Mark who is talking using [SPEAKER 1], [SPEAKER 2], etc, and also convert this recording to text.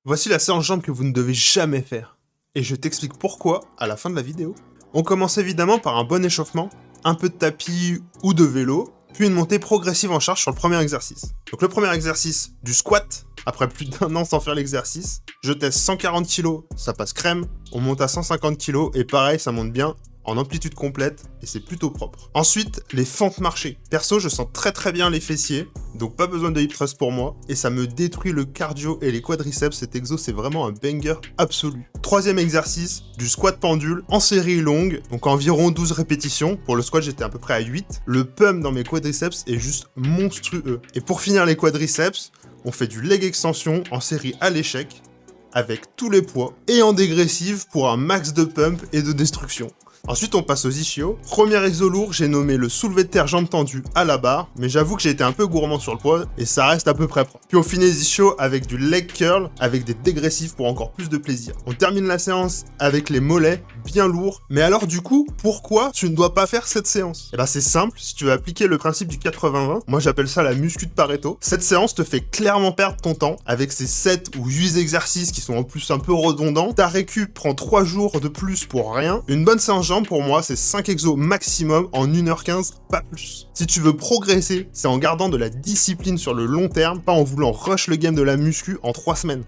[SPEAKER 1] Voici la séance jambes que vous ne devez jamais faire. Et je t'explique pourquoi à la fin de la vidéo. On commence évidemment par un bon échauffement, un peu de tapis ou de vélo, puis une montée progressive en charge sur le premier exercice. Donc le premier exercice, du squat, après plus d'1 an sans faire l'exercice, je teste 140 kg, ça passe crème, on monte à 150 kg et pareil, ça monte bien, en amplitude complète, et c'est plutôt propre. Ensuite, les fentes marchées. Perso, je sens très bien les fessiers, donc pas besoin de hip thrust pour moi, et ça me détruit le cardio et les quadriceps, cet exo c'est vraiment un banger absolu. Troisième exercice, du squat pendule, en série longue, donc environ 12 répétitions, pour le squat j'étais à peu près à 8, le pump dans mes quadriceps est juste monstrueux. Et pour finir les quadriceps, on fait du leg extension en série à l'échec, avec tous les poids, et en dégressive pour un max de pump et de destruction. Ensuite, on passe aux ischios. Premier exo lourd, j'ai nommé le soulevé de terre jambes tendues à la barre, mais j'avoue que j'ai été un peu gourmand sur le poids, et ça reste à peu près propre. Puis on finit les ischios avec du leg curl, avec des dégressifs pour encore plus de plaisir. On termine la séance avec les mollets, bien lourds. Mais alors du coup, pourquoi tu ne dois pas faire cette séance? Eh ben c'est simple, si tu veux appliquer le principe du 80-20, moi j'appelle ça la muscu de Pareto, cette séance te fait clairement perdre ton temps, avec ces 7 ou 8 exercices qui sont en plus un peu redondants. Ta récup prend 3 jours de plus pour rien. Une bonne séance jambes, pour moi, c'est 5 exos maximum en 1h15, pas plus. Si tu veux progresser, c'est en gardant de la discipline sur le long terme, pas en voulant rush le game de la muscu en 3 semaines.